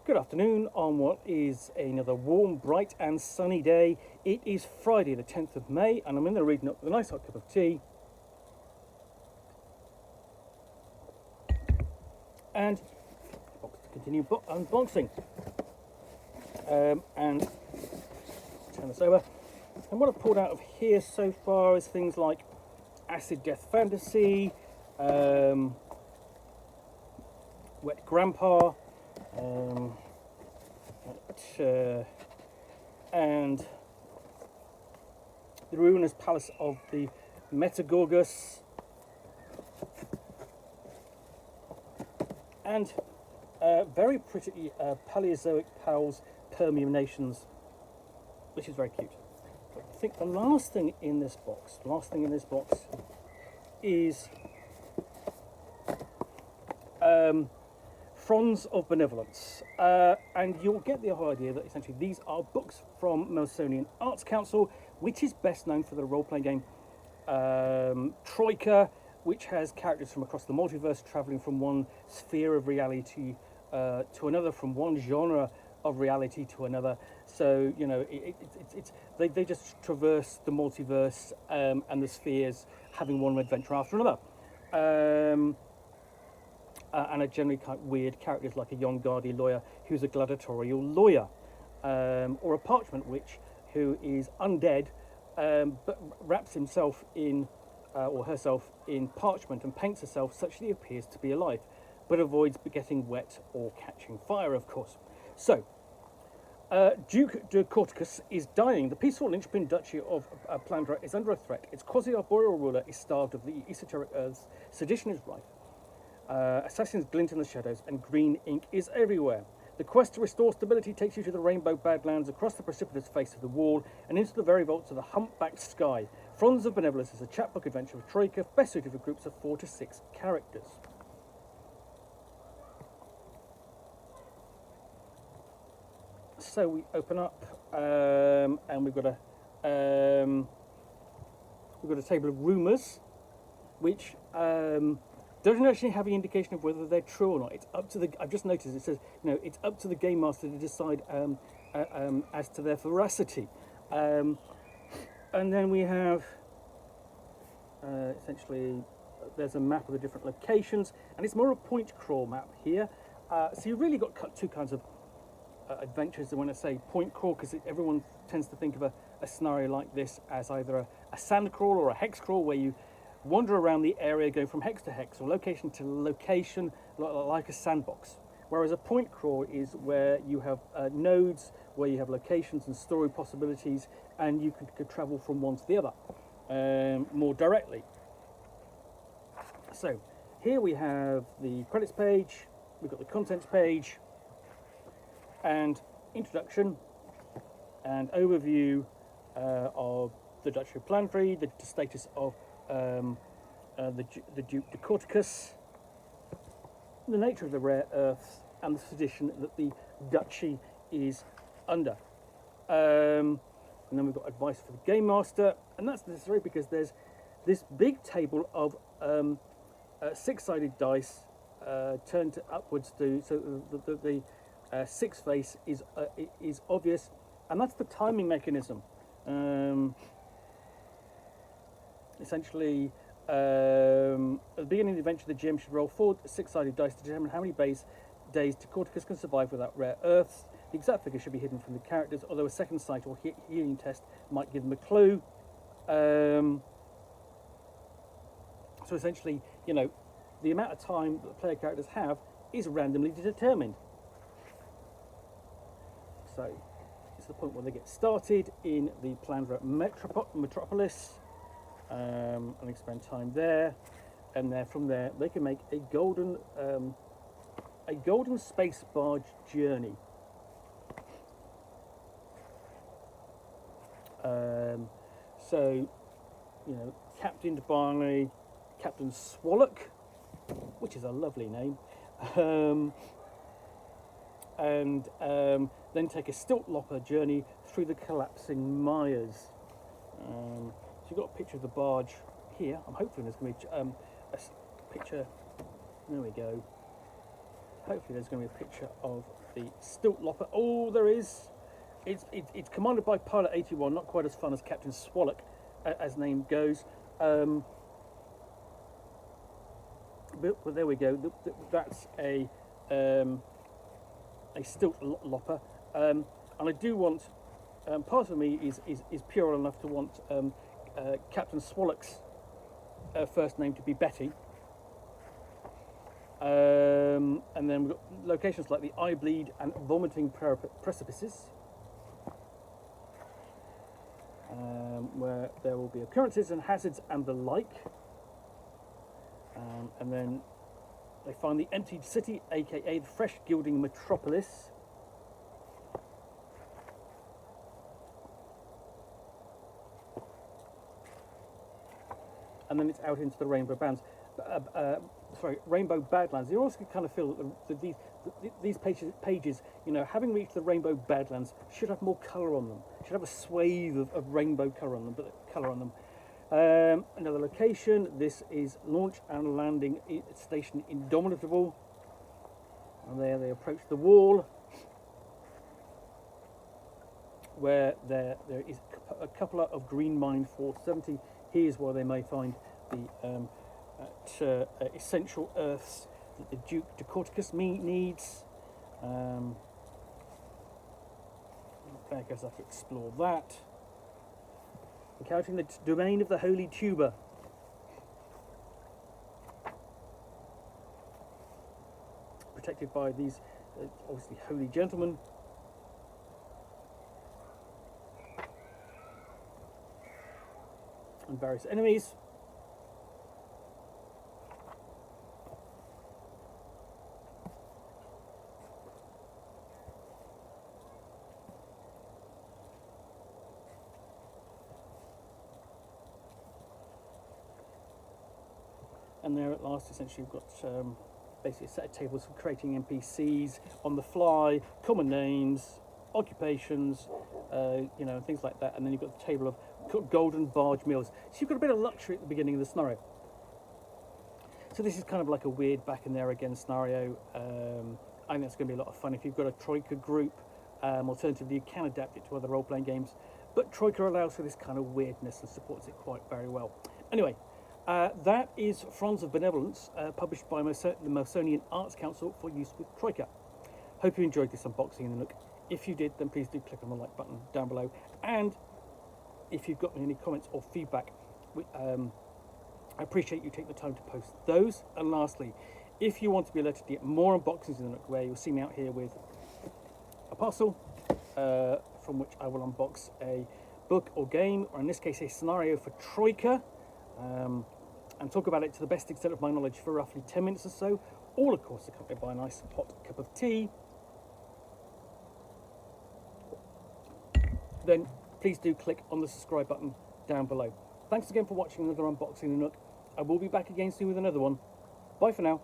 Good afternoon on what is another warm, bright and sunny day. It is Friday the 10th of May and I'm in there reading up with a nice hot cup of tea. And box to continue unboxing. And turn this over. And what I've pulled out of here so far is things like Acid Death Fantasy, Wet Grandpa, and the Ruinous Palace of the Metagorgus, and very pretty Paleozoic Pals Permeations, which is very cute. But I think the last thing in this box is Fronds of Benevolence, and you'll get the idea that essentially these are books from Melsonian Arts Council, which is best known for the role-playing game Troika, which has characters from across the multiverse travelling from one sphere of reality to another, from one genre of reality to another. So you know, they just traverse the multiverse and the spheres, having one adventure after another. And are generally kind of weird characters like a Yongardi lawyer who's a gladiatorial lawyer, or a parchment witch who is undead but wraps himself in or herself in parchment and paints herself such that he appears to be alive, but avoids getting wet or catching fire, of course. So, Duke de Corticus is dying. The peaceful linchpin duchy of Plandra is under a threat. Its quasi-arboreal ruler is starved of the esoteric earths. Sedition is rife. Assassins glint in the shadows, and green ink is everywhere. The quest to restore stability takes you to the rainbow badlands, across the precipitous face of the wall, and into the very vaults of the humpbacked sky. Fronds of Benevolence is a chapbook adventure of Troika, best suited for groups of 4 to 6 characters. So we open up, and we've got a table of rumours, which doesn't actually have any indication of whether they're true or not. It's up to the. I've just noticed it says, you know, it's up to the game master to decide as to their veracity. And then we have essentially there's a map of the different locations, and it's more a point crawl map here. So you've really got two kinds of adventures. And when I say point crawl, because everyone tends to think of a scenario like this as either a sand crawl or a hex crawl, where you wander around the area, going from hex to hex or location to location, like a sandbox. Whereas a point crawl is where you have nodes, where you have locations and story possibilities, and you could travel from one to the other more directly. So here we have the credits page, we've got the contents page, and introduction and overview of the Duchy of Plandra, the status of the Duke de Corticus, the nature of the rare earths, and the sedition that the duchy is under. And then we've got advice for the game master, and that's necessary because there's this big table of 6-sided dice turned upwards so the 6 face is obvious, and that's the timing mechanism. Essentially, at the beginning of the adventure, the GM should roll 4 6-sided dice to determine how many days de Corticus can survive without rare earths. The exact figure should be hidden from the characters, although a second sight or healing test might give them a clue. So essentially, you know, the amount of time that the player characters have is randomly determined. So it's the point where they get started in the Plandra metropolis. And they spend time there, and from there they can make a golden space barge journey. So, you know, captained by Captain Swallock, which is a lovely name, and then take a stilt lopper journey through the collapsing mires. So you've got a picture of the barge here. I'm hoping there's going to be a picture. There we go. hopefully there's going to be a picture of the stilt lopper. Oh, there is. It's commanded by Pilot 81, not quite as fun as Captain Swallock, as name goes. But there we go. That's a stilt lopper, and I do want. Part of me is pure enough to want Captain Swallock's first name to be Betty. And then we've got locations like the Eye Bleed and Vomiting Precipices, where there will be occurrences and hazards and the like. And then they find the Emptied City, aka the Fresh Gilding Metropolis. And then it's out into the Rainbow Bands. Rainbow Badlands. You also kind of feel that these pages, you know, having reached the Rainbow Badlands, should have more colour on them. Should have a swathe of rainbow colour on them. Another location. This is Launch and Landing Station Indomitable. And there they approach the wall, where there is a couple of green mine 470. Here's where they may find the essential earths that the Duke de Corticus needs. I guess I have to explore that. Encountering the domain of the Holy Tuber. Protected by these obviously holy gentlemen. And various enemies. And there at last, essentially, we've got basically a set of tables for creating NPCs on the fly, common names, occupations, you know, things like that. And then you've got the table of golden barge mills. So you've got a bit of luxury at the beginning of the scenario. So this is kind of like a weird back in there again scenario. I think that's going to be a lot of fun if you've got a Troika group. Alternatively, you can adapt it to other role-playing games. But Troika allows for this kind of weirdness and supports it quite very well. Anyway, that is Fronds of Benevolence, published by the Melsonian Arts Council for use with Troika. Hope you enjoyed this unboxing in the Nook. If you did, then please do click on the like button down below. And if you've got any comments or feedback, I appreciate you taking the time to post those. And lastly, if you want to be alerted to get more unboxings in the Nook, where you'll see me out here with a parcel from which I will unbox a book or game, or in this case a scenario for Troika, and talk about it to the best extent of my knowledge for roughly 10 minutes or so, all of course accompanied by a nice hot cup of tea, then please do click on the subscribe button down below. Thanks again for watching another unboxing in the Nook. I will be back again soon with another one. Bye for now.